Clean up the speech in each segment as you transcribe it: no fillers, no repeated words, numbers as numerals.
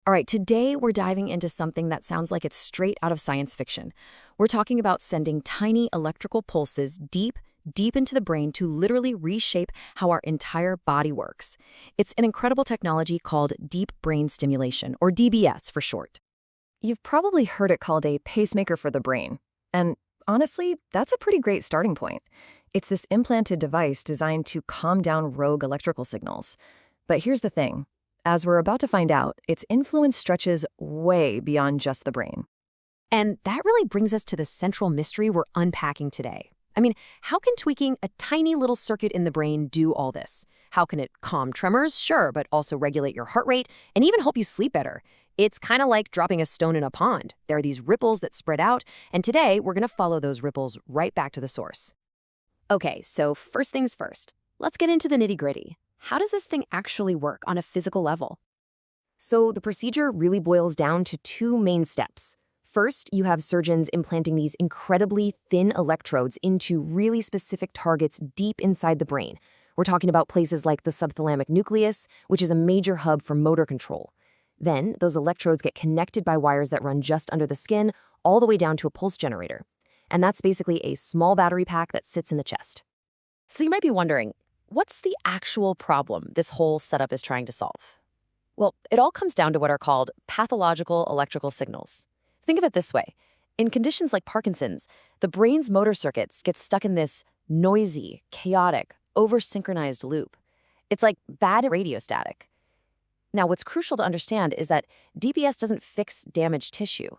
All right, today we're diving into something that sounds like it's straight out of science fiction. We're talking about sending tiny electrical pulses deep into the brain to literally reshape how our entire body works. It's an incredible technology called deep brain stimulation, or DBS for short. You've probably heard it called a pacemaker for the brain. And honestly, that's a pretty great starting point. It's this implanted device designed to calm down rogue electrical signals. But here's the thing. As we're about to find out, its influence stretches way beyond just the brain. And that really brings us to the central mystery we're unpacking today. I mean, how can tweaking a tiny little circuit in the brain do all this? How can it calm tremors? Sure, but also regulate your heart rate and even help you sleep better. It's kind of like dropping a stone in a pond. There are these ripples that spread out, and today we're going to follow those ripples right back to the source. Okay, so first things first. Let's get into the nitty-gritty. How does this thing actually work on a physical level? So the procedure really boils down to two main steps. First, you have surgeons implanting these incredibly thin electrodes into really specific targets deep inside the brain. We're talking about places like the subthalamic nucleus, which is a major hub for motor control. Then, those electrodes get connected by wires that run just under the skin, all the way down to a pulse generator. And that's basically a small battery pack that sits in the chest. So you might be wondering, what's the actual problem this whole setup is trying to solve? Well, it all comes down to what are called pathological electrical signals. Think of it this way. In conditions like Parkinson's, the brain's motor circuits get stuck in this noisy, chaotic, over-synchronized loop. It's like bad radio static. Now, what's crucial to understand is that DBS doesn't fix damaged tissue.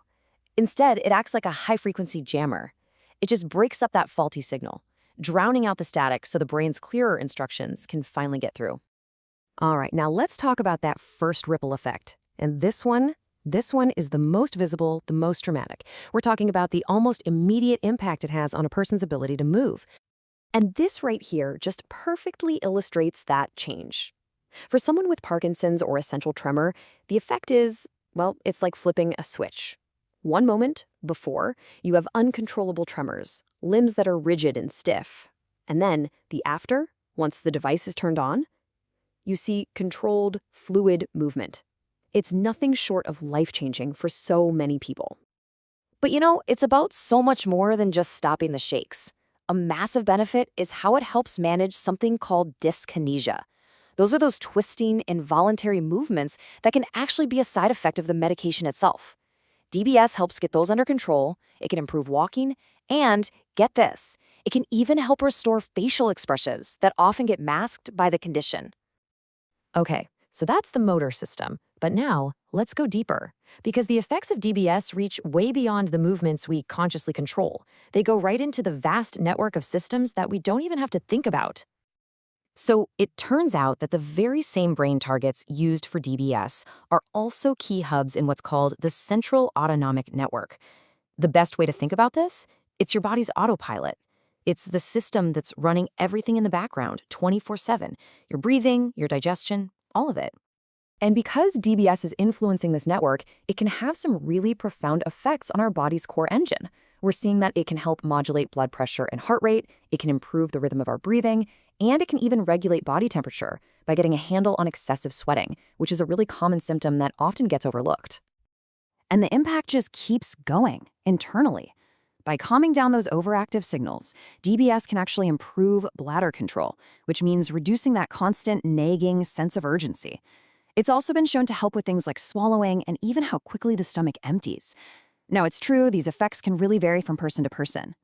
Instead, it acts like a high-frequency jammer. It just breaks up that faulty signal, drowning out the static so the brain's clearer instructions can finally get through. All right, now let's talk about that first ripple effect. And this one is the most visible, the most dramatic. We're talking about the almost immediate impact it has on a person's ability to move. And this right here just perfectly illustrates that change. For someone with Parkinson's or essential tremor, the effect is, well, it's like flipping a switch. One moment, before, you have uncontrollable tremors, limbs that are rigid and stiff. And then, the after, once the device is turned on, you see controlled, fluid movement. It's nothing short of life-changing for so many people. But it's about so much more than just stopping the shakes. A massive benefit is how it helps manage something called dyskinesia. Those are those twisting, involuntary movements that can actually be a side effect of the medication itself. DBS helps get those under control, it can improve walking, and, get this, it can even help restore facial expressions that often get masked by the condition. Okay, so that's the motor system. But now, let's go deeper, because the effects of DBS reach way beyond the movements we consciously control. They go right into the vast network of systems that we don't even have to think about. So it turns out that the very same brain targets used for DBS are also key hubs in what's called the central autonomic network. The best way to think about this? It's your body's autopilot. It's the system that's running everything in the background 24/7. Your breathing, your digestion, all of it. And because DBS is influencing this network, it can have some really profound effects on our body's core engine. We're seeing that it can help modulate blood pressure and heart rate, it can improve the rhythm of our breathing, and it can even regulate body temperature by getting a handle on excessive sweating, which is a really common symptom that often gets overlooked. And the impact just keeps going internally. By calming down those overactive signals, DBS can actually improve bladder control, which means reducing that constant nagging sense of urgency. It's also been shown to help with things like swallowing and even how quickly the stomach empties. Now, it's true, these effects can really vary from person to person.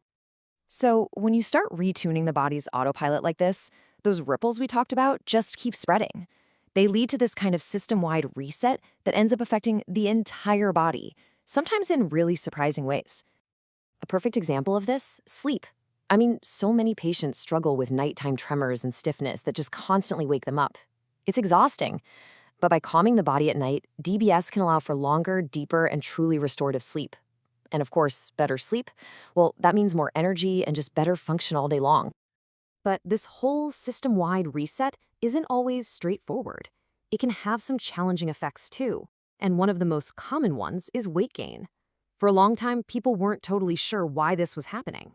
So when you start retuning the body's autopilot like this, those ripples we talked about just keep spreading. They lead to this kind of system-wide reset that ends up affecting the entire body, sometimes in really surprising ways. A perfect example of this, sleep. I mean, so many patients struggle with nighttime tremors and stiffness that just constantly wake them up. It's exhausting. But by calming the body at night, DBS can allow for longer, deeper, and truly restorative sleep. And of course, better sleep, well, that means more energy and just better function all day long. But this whole system-wide reset isn't always straightforward. It can have some challenging effects too. And one of the most common ones is weight gain. For a long time, people weren't totally sure why this was happening.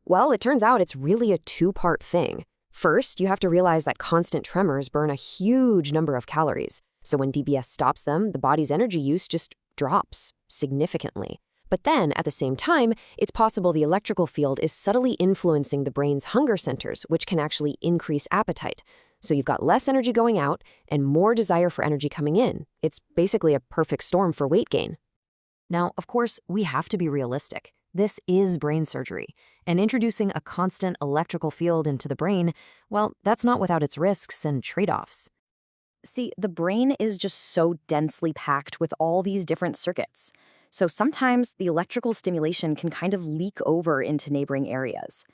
Well, it turns out it's really a two-part thing. First, you have to realize that constant tremors burn a huge number of calories. So when DBS stops them, the body's energy use just drops significantly. But then, at the same time, it's possible the electrical field is subtly influencing the brain's hunger centers, which can actually increase appetite. So you've got less energy going out and more desire for energy coming in. It's basically a perfect storm for weight gain. Now, of course, we have to be realistic. This is brain surgery, and introducing a constant electrical field into the brain, well, that's not without its risks and trade-offs. See, the brain is just so densely packed with all these different circuits. So sometimes the electrical stimulation can kind of leak over into neighboring areas.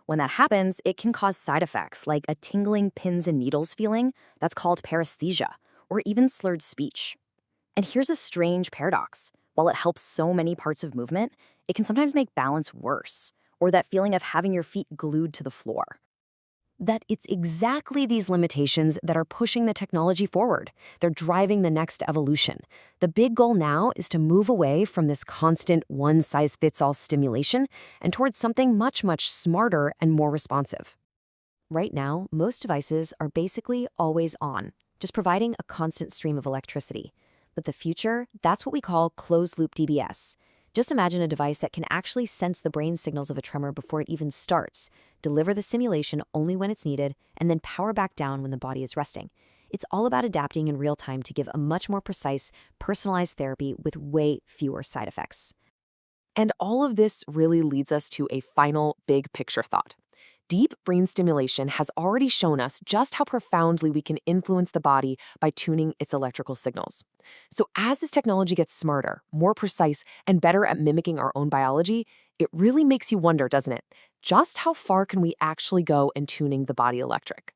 When that happens, it can cause side effects like a tingling pins and needles feeling that's called paresthesia, or even slurred speech. And here's a strange paradox. While it helps so many parts of movement, it can sometimes make balance worse, or that feeling of having your feet glued to the floor. That it's exactly these limitations that are pushing the technology forward. They're driving the next evolution. The big goal now is to move away from this constant one-size-fits-all stimulation and towards something much, much smarter and more responsive. Right now, most devices are basically always on, just providing a constant stream of electricity. But the future, that's what we call closed-loop DBS. Just imagine a device that can actually sense the brain signals of a tremor before it even starts, deliver the simulation only when it's needed, and then power back down when the body is resting. It's all about adapting in real time to give a much more precise, personalized therapy with way fewer side effects. And all of this really leads us to a final big picture thought. Deep brain stimulation has already shown us just how profoundly we can influence the body by tuning its electrical signals. So as this technology gets smarter, more precise, and better at mimicking our own biology, it really makes you wonder, doesn't it? Just how far can we actually go in tuning the body electric?